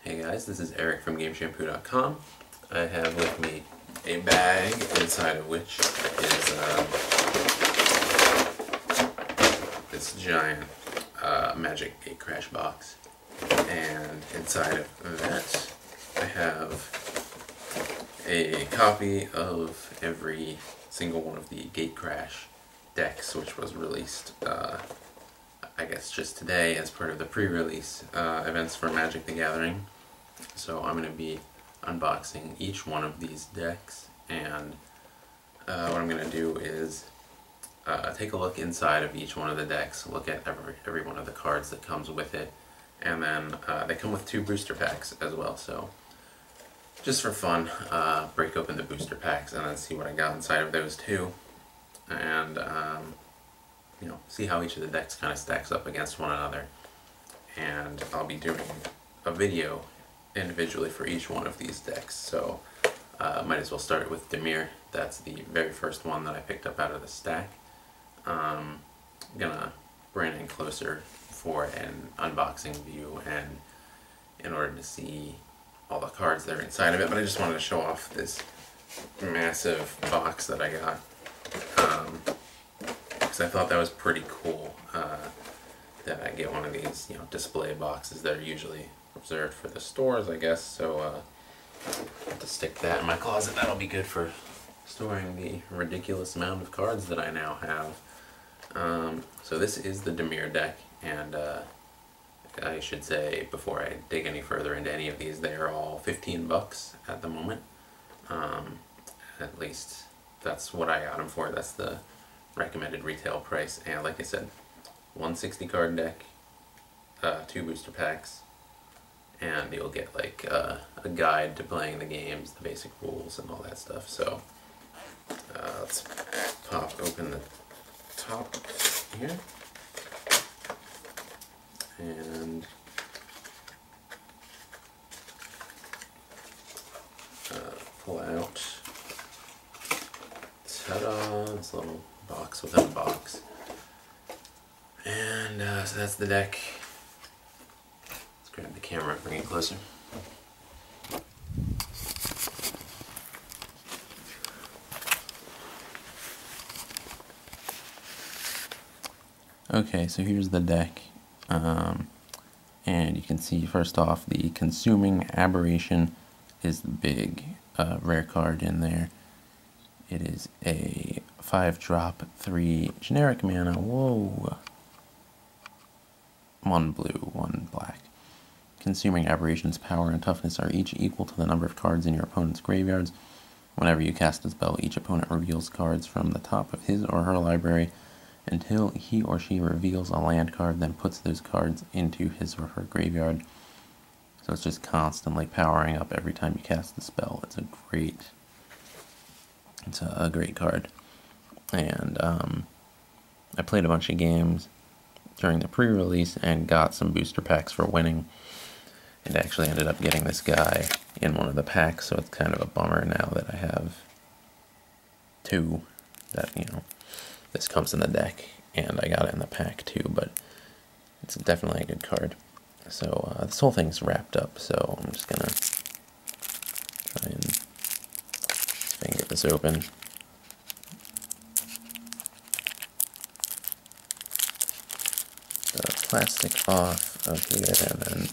Hey guys, this is Eric from GameShampoo.com. I have with me a bag inside of which is this giant Magic Gatecrash box. And inside of that I have a copy of every single one of the Gatecrash decks, which was released I guess just today as part of the pre-release events for Magic the Gathering. So I'm going to be unboxing each one of these decks, and what I'm going to do is take a look inside of each one of the decks, look at every one of the cards that comes with it, and then they come with 2 booster packs as well, so just for fun, break open the booster packs and then see what I got inside of those too, and you know, see how each of the decks kind of stacks up against one another. And I'll be doing a video individually for each one of these decks, so might as well start with Dimir. That's the very first one that I picked up out of the stack. I'm gonna bring it in closer for an unboxing view and in order to see all the cards that are inside of it, but I just wanted to show off this massive box that I got. I thought that was pretty cool that I get one of these, you know, display boxes that are usually reserved for the stores, I guess. So I'll have to stick that in my closet. That'll be good for storing the ridiculous amount of cards that I now have. So this is the Dimir deck, and I should say before I dig any further into any of these, they are all 15 bucks at the moment. At least that's what I got them for. That's the recommended retail price, and like I said, 160 card deck, 2 booster packs, and you'll get like a guide to playing the games, the basic rules, and all that stuff. So let's pop open the top here and pull out, ta-da, this little box within a box. And so that's the deck. Let's grab the camera and bring it closer. Okay, so here's the deck. And you can see first off the Consuming Aberration is the big rare card in there. It is a 5-drop, 3 generic mana, whoa, 1 blue, 1 black. Consuming Aberration's power and toughness are each equal to the number of cards in your opponent's graveyards. Whenever you cast a spell, each opponent reveals cards from the top of his or her library until he or she reveals a land card, then puts those cards into his or her graveyard. So it's just constantly powering up every time you cast the spell. It's a great card. And I played a bunch of games during the pre-release and got some booster packs for winning, and actually ended up getting this guy in one of the packs, so it's kind of a bummer now that I have 2 that, you know, this comes in the deck and I got it in the pack too, but it's definitely a good card. So this whole thing's wrapped up, so I'm just gonna try and finger this open. The plastic off of here, and then,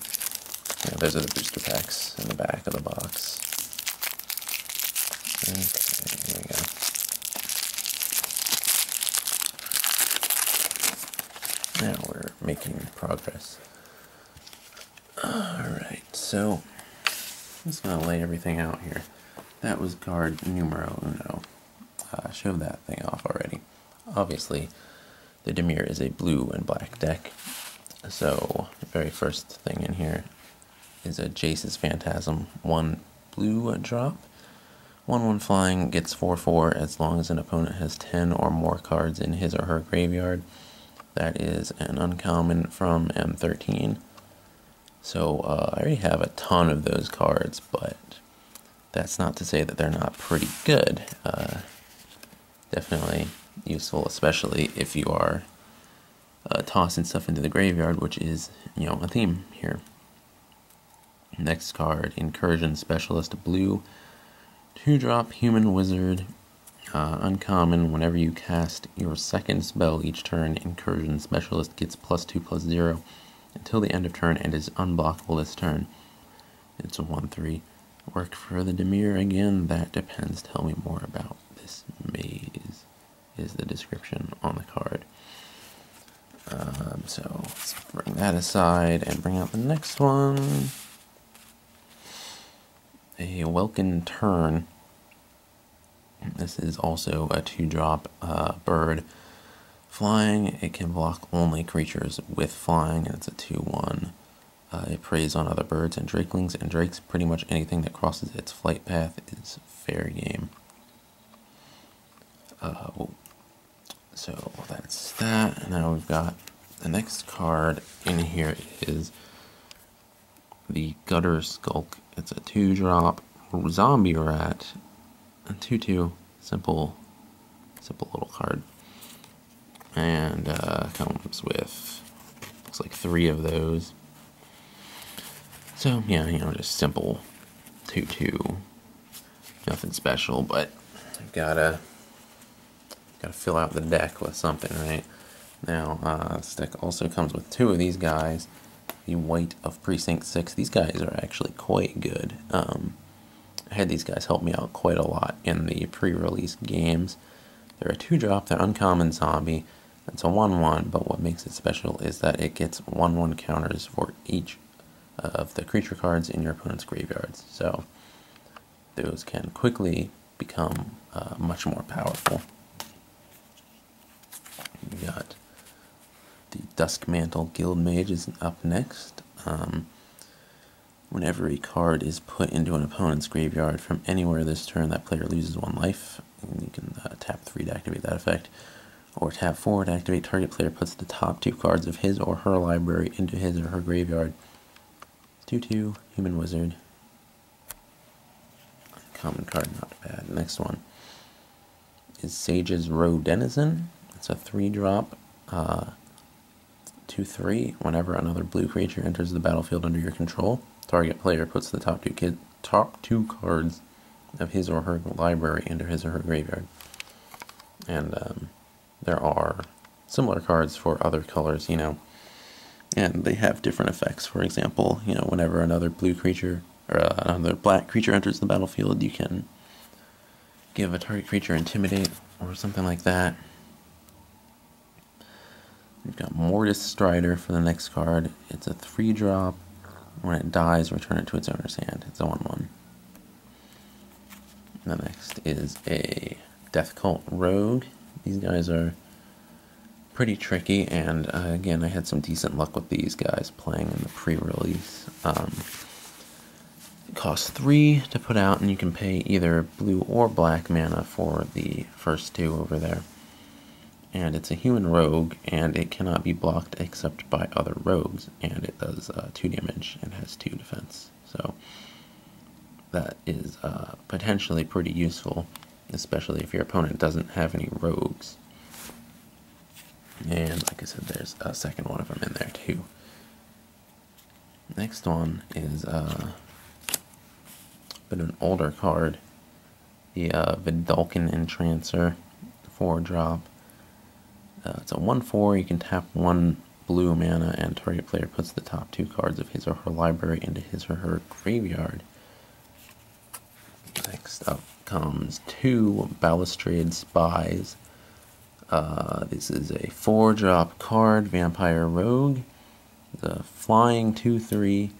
you know, those are the booster packs in the back of the box. Okay, here we go. Now we're making progress. Alright, so I'm just going to lay everything out here. That was card numero uno. Showed that thing off already. Obviously, the Dimir is a blue and black deck. So, the very first thing in here is a Jace's Phantasm, 1 blue drop. 1/1 flying, gets 4/4 as long as an opponent has 10 or more cards in his or her graveyard. That is an uncommon from M13. So I already have a ton of those cards, but that's not to say that they're not pretty good. Definitely useful, especially if you are tossing stuff into the graveyard, which is, you know, a theme here. Next card, Incursion Specialist Blue. 2-drop Human Wizard. Uncommon, whenever you cast your second spell each turn, Incursion Specialist gets +2/+0 until the end of turn and is unblockable this turn. It's a 1/3. Work for the Dimir again? That depends. Tell me more about this maze, is the description on the card. So let's bring that aside and bring out the next one. A Welkin Turn. This is also a 2-drop bird. Flying, it can block only creatures with flying, and it's a 2/1. It preys on other birds and drakelings and drakes. Pretty much anything that crosses its flight path is fair game. So that's that. Now we've got the next card in here is the Gutter Skulk. It's a 2-drop zombie rat. A 2/2, simple little card, and comes with, looks like 3 of those. So yeah, just simple 2/2, nothing special, but gotta fill out the deck with something, right? Now this deck also comes with 2 of these guys, the White of Precinct 6. These guys are actually quite good. I had these guys help me out quite a lot in the pre-release games. They're a 2-drop, they're uncommon zombie. It's a 1/1, but what makes it special is that it gets 1/1 counters for each of the creature cards in your opponent's graveyards. So those can quickly become much more powerful. We got the Duskmantle Guildmage is up next. Whenever a card is put into an opponent's graveyard from anywhere this turn, that player loses 1 life. And you can tap 3 to activate that effect, or tap 4 to activate. Target player puts the top 2 cards of his or her library into his or her graveyard. 2/2, Human Wizard. Common card, not bad. Next one is Sage's Row Denizen. It's a 3-drop, 2/3. Whenever another blue creature enters the battlefield under your control, target player puts the top 2 cards of his or her library into his or her graveyard. And there are similar cards for other colors, and they have different effects. For example, whenever another blue creature or another black creature enters the battlefield, you can give a target creature Intimidate or something like that. We've got Mortis Strider for the next card. It's a 3-drop. When it dies, return it to its owner's hand. It's a 1/1. The next is a Death Cult Rogue. These guys are pretty tricky, and again, I had some decent luck with these guys playing in the pre-release. It costs 3 to put out, and you can pay either blue or black mana for the first 2 over there. And it's a human rogue, and it cannot be blocked except by other rogues, and it does 2 damage and has 2 defense. So that is potentially pretty useful, especially if your opponent doesn't have any rogues. And like I said, there's a second one of them in there too. Next one is a bit of an older card, the Vidalcan Entrancer, 4-drop. It's a 1/4. You can tap 1 blue mana, and target player puts the top 2 cards of his or her library into his or her graveyard. Next up comes 2 Balustrade Spies. This is a 4-drop card, Vampire Rogue. The flying 2/3.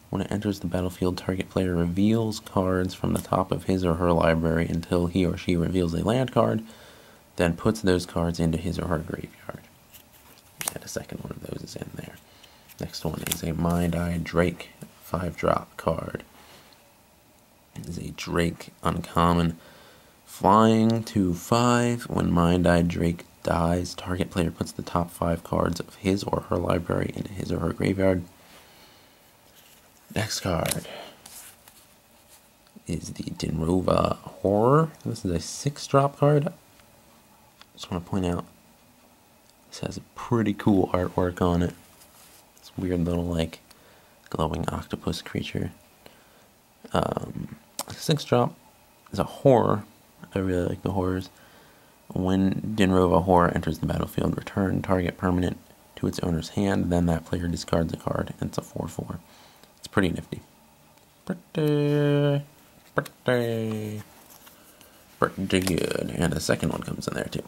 When it enters the battlefield, target player reveals cards from the top of his or her library until he or she reveals a land card, then puts those cards into his or her graveyard. And a second one of those is in there. Next one is a Mind-Eyed Drake, 5-drop card. It is a Drake uncommon. Flying 2/5. When Mind-Eyed Drake dies, target player puts the top 5 cards of his or her library into his or her graveyard. Next card is the Dinrova Horror. This is a 6-drop card. Just want to point out, this has a pretty cool artwork on it. It's a weird little, glowing octopus creature. 6-drop is a horror. I really like the horrors. When Dinrova Horror enters the battlefield, return target permanent to its owner's hand, then that player discards a card, and it's a 4/4. It's pretty nifty. Pretty good. And a second one comes in there too.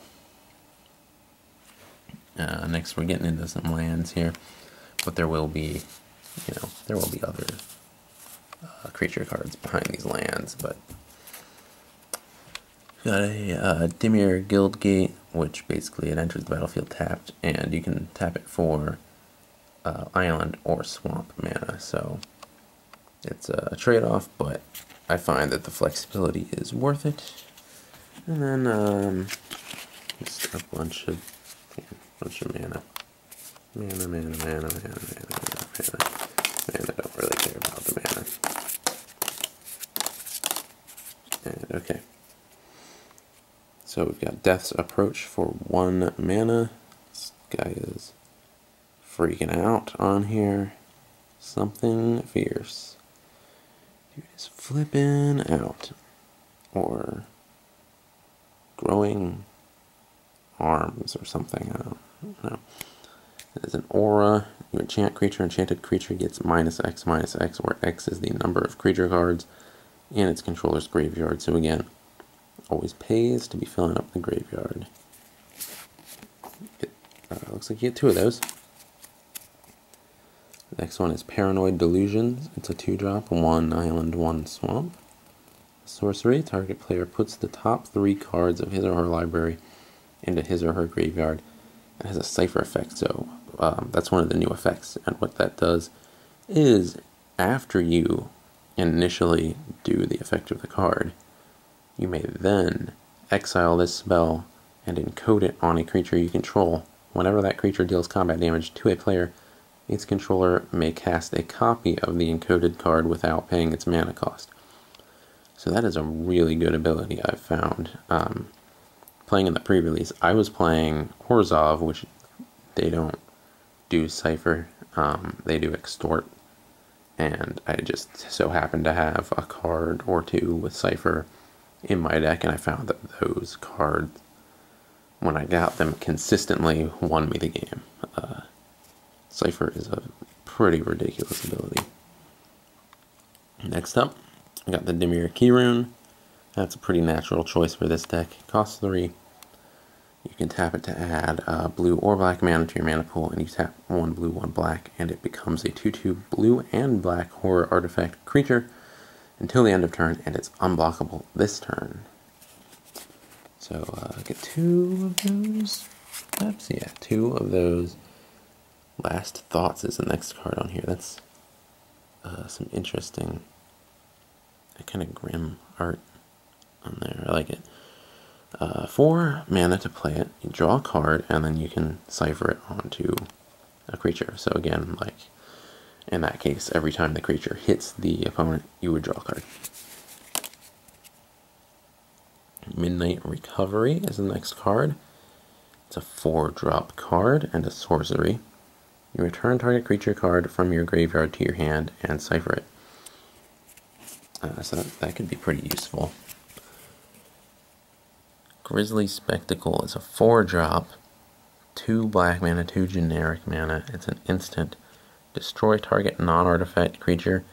Next we're getting into some lands here, but there will be, there will be other creature cards behind these lands, but got a Dimir Guildgate, which basically it enters the battlefield tapped, and you can tap it for island or swamp mana, so it's a trade-off, but I find that the flexibility is worth it. And then just a bunch of mana. Mana, don't really care about the mana. And okay. So we've got Death's Approach for 1 mana. This guy is freaking out on here. Something fierce. Dude is flipping out. Or growing arms or something. I don't know. There's an aura. You enchant creature. Enchanted creature gets -X, where X is the number of creature cards in its controller's graveyard. So again, always pays to be filling up the graveyard. Looks like you get 2 of those. The next one is Paranoid Delusions. It's a 2-drop, 1 island, 1 swamp. Sorcery, target player puts the top 3 cards of his or her library into his or her graveyard. It has a cipher effect, so that's one of the new effects. And what that does is, after you initially do the effect of the card, you may then exile this spell and encode it on a creature you control. Whenever that creature deals combat damage to a player, its controller may cast a copy of the encoded card without paying its mana cost. So that is a really good ability I've found. Playing in the pre-release, I was playing Orzhov, which they don't do Cipher, they do Extort, and I just so happened to have a card or 2 with Cipher in my deck, and I found that those cards, when I got them, consistently won me the game. Cipher is a pretty ridiculous ability. Next up, I got the Dimir Keyrune. That's a pretty natural choice for this deck. Costs 3. You can tap it to add blue or black mana to your mana pool, and you tap 1 blue, 1 black, and it becomes a 2/2 blue and black horror artifact creature until the end of turn, and it's unblockable this turn. So get 2 of those. Perhaps, yeah, 2 of those. Last Thoughts is the next card on here. That's some interesting, kind of grim art on there. I like it. 4 mana to play it. You draw a card, and then you can cipher it onto a creature. So again, like in that case, every time the creature hits the opponent, you would draw a card. Midnight Recovery is the next card. It's a 4-drop card and a sorcery. You return target creature card from your graveyard to your hand and cipher it. So that could be pretty useful. Grisly Spectacle is a 4-drop, 2 black mana, 2 generic mana. It's an instant. Destroy target non-artifact creature.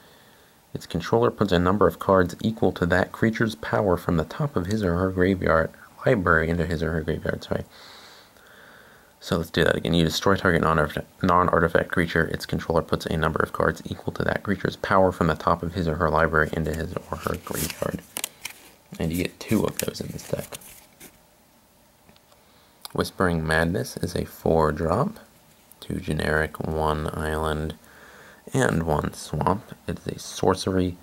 Its controller puts a number of cards equal to that creature's power from the top of his or her graveyard library into his or her graveyard. Sorry. So let's do that again. You destroy target non-artifact creature. Its controller puts a number of cards equal to that creature's power from the top of his or her library into his or her graveyard. And you get 2 of those in this deck. Whispering Madness is a 4-drop, 2 generic, 1 island, and 1 swamp. It's a sorcery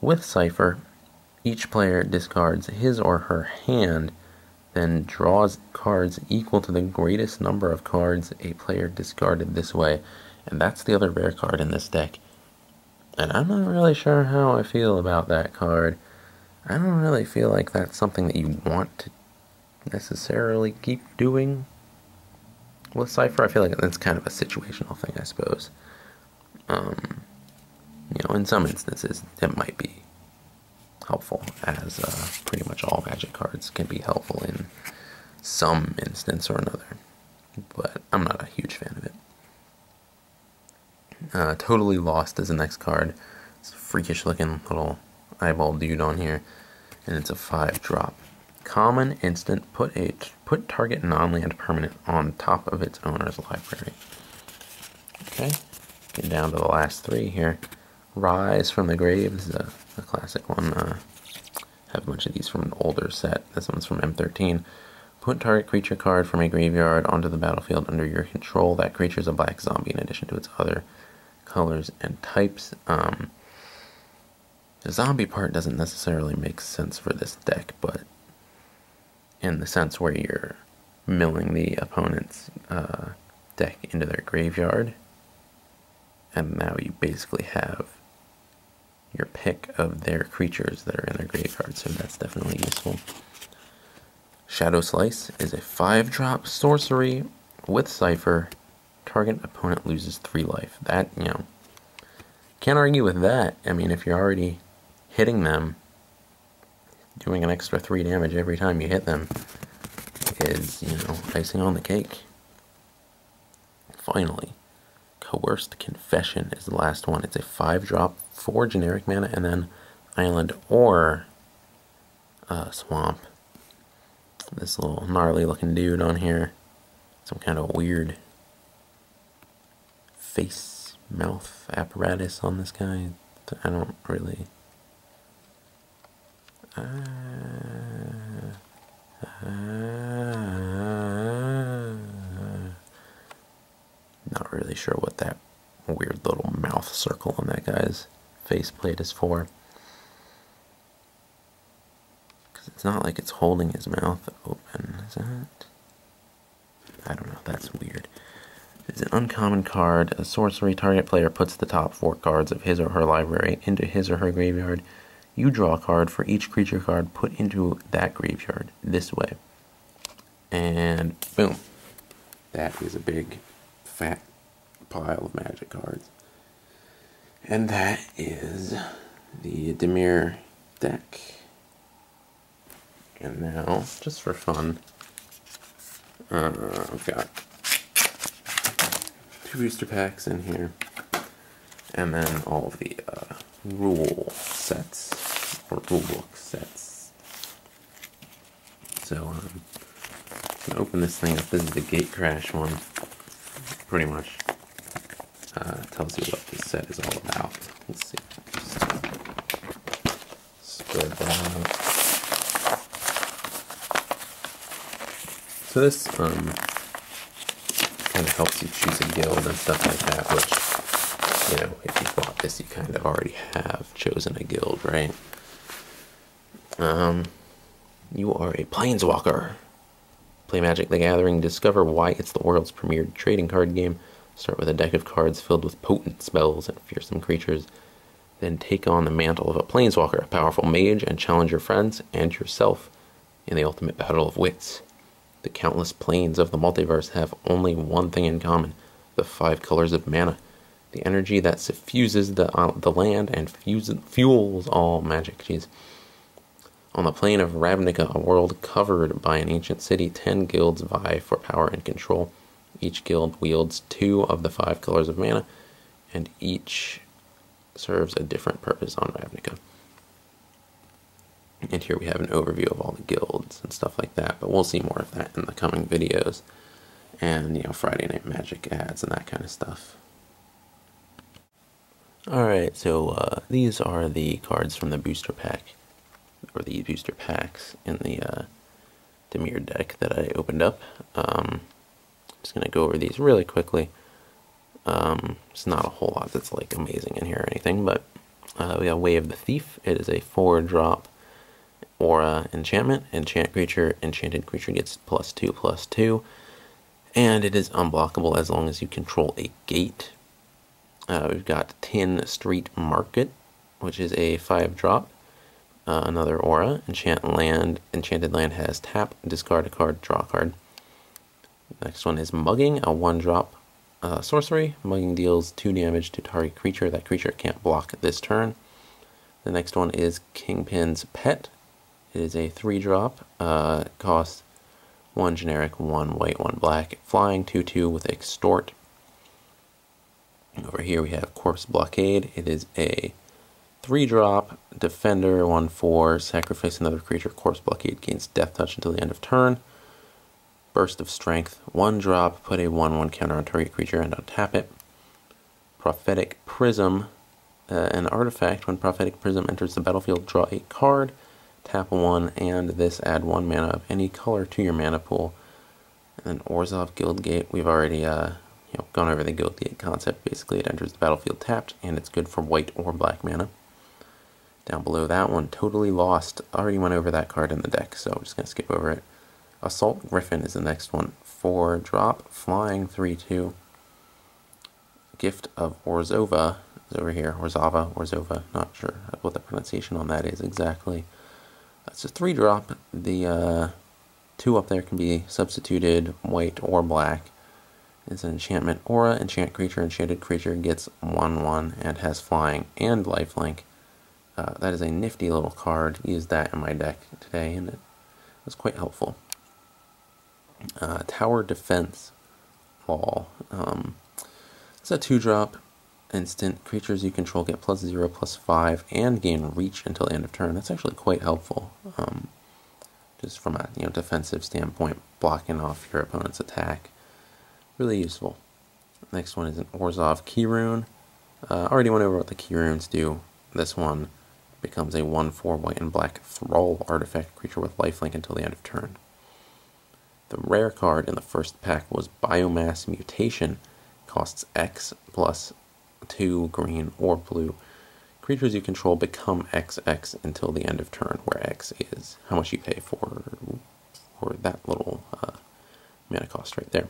with Cipher. Each player discards his or her hand, then draws cards equal to the greatest number of cards a player discarded this way. And that's the other rare card in this deck. And I'm not really sure how I feel about that card. I don't really feel like that's something that you want to necessarily keep doing with Cipher. I feel like that's kind of a situational thing, I suppose. In some instances, it might be helpful, as pretty much all Magic cards can be helpful in some instance or another. But I'm not a huge fan of it. Totally Lost is the next card. It's a freakish looking little eyeball dude on here, and it's a 5-drop. Common instant, put target non-land permanent on top of its owner's library. Okay, get down to the last 3 here. Rise from the Grave, this is a classic one. Have a bunch of these from an older set. This one's from M13. Put target creature card from a graveyard onto the battlefield under your control. That creature is a black zombie in addition to its other colors and types. The zombie part doesn't necessarily make sense for this deck, but in the sense where you're milling the opponent's deck into their graveyard, and now you basically have your pick of their creatures that are in their graveyard, so that's definitely useful. Shadow Slice is a 5-drop sorcery with Cipher. Target opponent loses 3 life. That, you know, can't argue with that. I mean, if you're already hitting them, doing an extra 3 damage every time you hit them is, you know, icing on the cake. Finally, Coerced Confession is the last one. It's a 5-drop, 4 generic mana, and then Island or Swamp. This little gnarly looking dude on here. Some kind of weird face, mouth apparatus on this guy. I don't really... not really sure what that weird little mouth circle on that guy's faceplate is for. Because it's not like it's holding his mouth open, is it? I don't know, that's weird. It's an uncommon card. A sorcery, target player puts the top 4 cards of his or her library into his or her graveyard. You draw a card for each creature card put into that graveyard this way. And boom. That is a big, fat pile of Magic cards. And that is the Dimir deck. And now, just for fun, I've got 2 booster packs in here, and then all of the rule sets, or rulebook sets. So, I'm going to open this thing up. This is the Gatecrash one. Pretty much tells you what this set is all about. Let's see. Just spread that out. So this kind of helps you choose a guild and stuff like that, which, you know, if you bought this, you kind of already have chosen a guild, right? You are a Planeswalker. Play Magic the Gathering, discover why it's the world's premier trading card game. Start with a deck of cards filled with potent spells and fearsome creatures. Then take on the mantle of a Planeswalker, a powerful mage, and challenge your friends and yourself in the ultimate battle of wits. The countless planes of the multiverse have only one thing in common: the 5 colors of mana, the energy that suffuses the land and fuels all magic. Jeez. On the plane of Ravnica, a world covered by an ancient city, 10 guilds vie for power and control. Each guild wields 2 of the 5 colors of mana, and each serves a different purpose on Ravnica. And here we have an overview of all the guilds and stuff like that, but we'll see more of that in the coming videos. And, you know, Friday Night Magic ads and that kind of stuff. Alright, so these are the cards from the booster pack, or the booster packs in the Dimir deck that I opened up. I'm just going to go over these really quickly. It's not a whole lot that's like amazing in here or anything, but we got Way of the Thief. It is a 4-drop aura enchantment. Enchanted creature gets +2/+2, and it is unblockable as long as you control a gate. We've got Tin Street Market, which is a 5-drop. Another aura. Enchanted land has tap, discard a card, draw a card. Next one is Mugging, a 1-drop sorcery. Mugging deals 2 damage to target creature. That creature can't block this turn. The next one is Kingpin's Pet. It is a 3-drop. Costs 1 generic, 1 white, 1 black. Flying 2/2 with Extort. Over here we have Corpse Blockade. It is a 3-drop. Defender 1/4. Sacrifice another creature. Corpse Blockade gains Death Touch until the end of turn. Burst of Strength. 1 drop. Put a 1/1 counter on target creature and untap it. Prophetic Prism. An artifact. When Prophetic Prism enters the battlefield, draw a card. Tap 1, and this add 1 mana of any color to your mana pool. And then Orzhov Guildgate, we've already gone over the Guildgate concept. Basically, it enters the battlefield tapped, and it's good for white or black mana. Down below that one, Totally Lost. Already went over that card in the deck, so I'm just going to skip over it. Assault Griffin is the next one. 4-drop, flying 3/2. Gift of Orzhova is over here. Orzhova, not sure what the pronunciation on that is exactly. It's a 3-drop. The 2 up there can be substituted white or black. It's an enchantment aura. Enchant creature. Enchanted creature gets 1/1 and has flying and lifelink. That is a nifty little card. Used that in my deck today, and it was quite helpful. Tower Defense Wall. It's a 2-drop. Instant. Creatures you control get +0/+5 and gain reach until the end of turn. That's actually quite helpful. Just from a defensive standpoint, blocking off your opponent's attack. Really useful. Next one is an Orzhov Keyrune. Already went over what the Keyrunes do. This one becomes a 1/4 white and black Thrall artifact creature with lifelink until the end of turn. The rare card in the first pack was Biomass Mutation. Costs X +2 green or blue. Creatures you control become XX until the end of turn, where X is how much you pay for that little mana cost right there.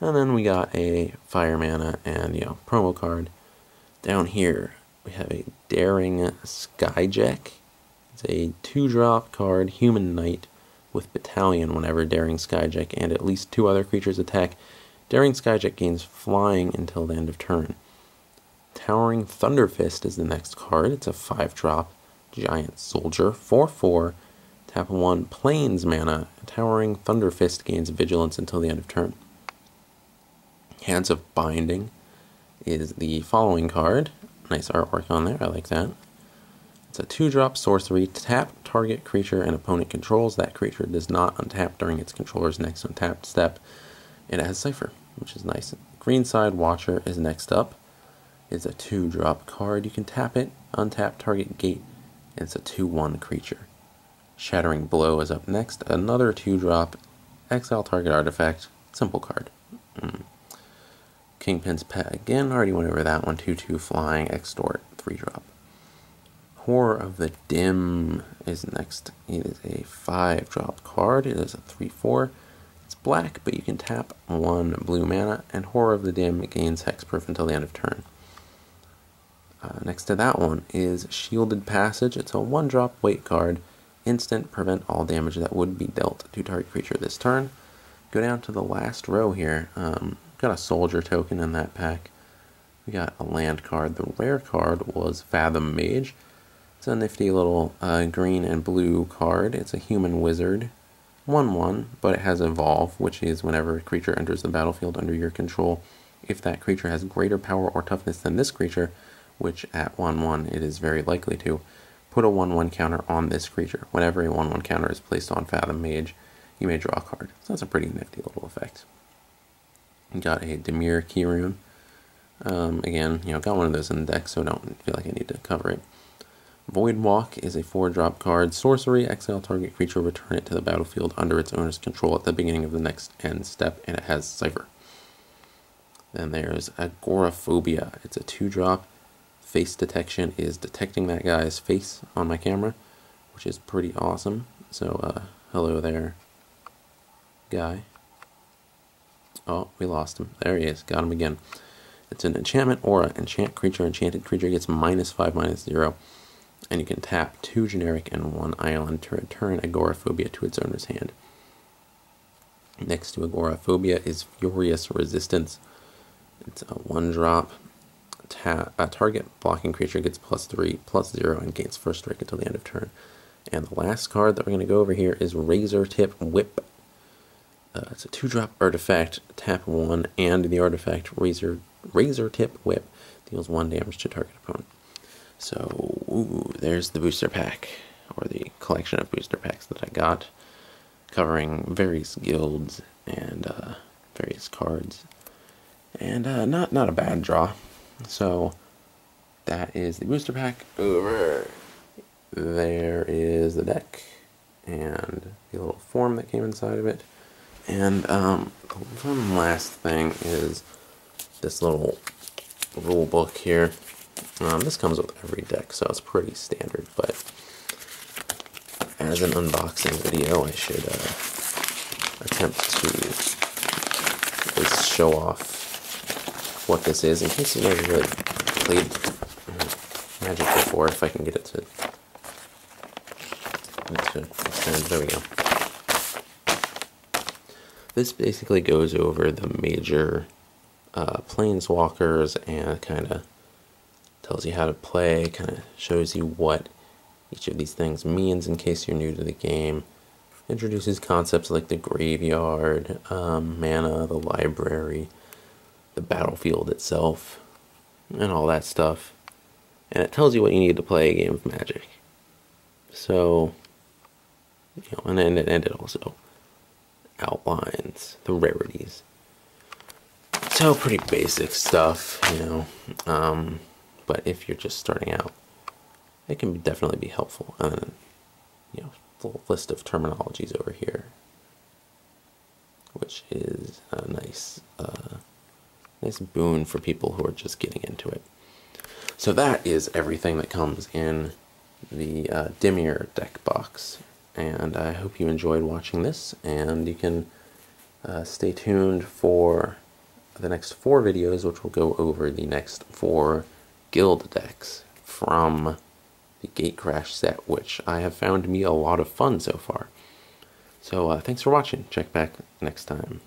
And then we got a fire mana and promo card. Down here we have a Daring Skyjack. It's a 2-drop card, Human Knight with Battalion. Whenever Daring Skyjack and at least 2 other creatures attack, Daring Skyjack gains flying until the end of turn. Towering Thunderfist is the next card. It's a 5-drop giant soldier, 4/4. Tap 1 plains mana. Towering Thunderfist gains vigilance until the end of turn. Hands of Binding is the following card. Nice artwork on there. I like that. It's a 2-drop sorcery. Tap target creature and opponent controls. That creature does not untap during its controller's next untapped step. It has Cipher, which is nice. Greenside Watcher is next up. It's a 2-drop card. You can tap it, untap target gate, and it's a 2/1 creature. Shattering Blow is up next. Another 2-drop, exile target artifact, simple card. Kingpin's Pet again, already went over that one. 2/2 flying, extort, 3-drop. Horror of the Dim is next. It is a 5-drop card. It is a 3/4. It's black, but you can tap 1 blue mana, and Horror of the Dim gains hexproof until the end of turn. Next to that one is Shielded Passage. It's a 1-drop white card. Instant, prevent all damage that would be dealt to target creature this turn. Go down to the last row here. Got a soldier token in that pack. We got a land card. The rare card was Fathom Mage. It's a nifty little green and blue card. It's a human wizard. 1/1, but it has Evolve, which is whenever a creature enters the battlefield under your control, if that creature has greater power or toughness than this creature, which at 1/1 it is very likely to, put a 1/1 counter on this creature. Whenever a 1/1 counter is placed on Fathom Mage, you may draw a card. So that's a pretty nifty little effect. You got a Dimir Keyrune. Again, got one of those in the deck, so don't feel like I need to cover it. Voidwalk is a 4-drop card. Sorcery, exile target creature, return it to the battlefield under its owner's control at the beginning of the next end step, and it has Cipher. Then there's Agoraphobia. It's a 2-drop. Face detection is detecting that guy's face on my camera, which is pretty awesome. So, hello there, guy. Oh, we lost him. There he is. Got him again. It's an enchantment aura. Enchant creature. Enchanted creature gets -5/-0. And you can tap 2 generic and 1 island to return Agoraphobia to its owner's hand. Next to Agoraphobia is Furious Resistance. It's a 1-drop. target blocking creature gets +3/+0 and gains first strike until the end of turn. And the last card that we're going to go over here is Razor Tip Whip. It's a 2-drop artifact, tap 1, and the artifact Razor Tip Whip deals 1 damage to target opponent. So, ooh, there's the booster pack, or the collection of booster packs that I got, covering various guilds and various cards. And not a bad draw. So, that is the booster pack. Over there is the deck, and the little form that came inside of it. And one last thing is this little rule book here. This comes with every deck, so it's pretty standard, but as an unboxing video, I should attempt to at least show off what this is, in case you've never really played Magic before, if I can get it to extend. There we go. This basically goes over the major planeswalkers and kind of tells you how to play, kind of shows you what each of these things means in case you're new to the game. Introduces concepts like the graveyard, mana, the library, the battlefield itself, and all that stuff. And it tells you what you need to play a game of Magic. So, and it also outlines the rarities. So pretty basic stuff, but if you're just starting out, it can definitely be helpful. And then, the list of terminologies over here, which is a nice boon for people who are just getting into it. So that is everything that comes in the Dimir deck box. And I hope you enjoyed watching this, and you can stay tuned for the next 4 videos, which will go over the next 4 guild decks from the Gatecrash set, which I have found to be a lot of fun so far. So thanks for watching. Check back next time.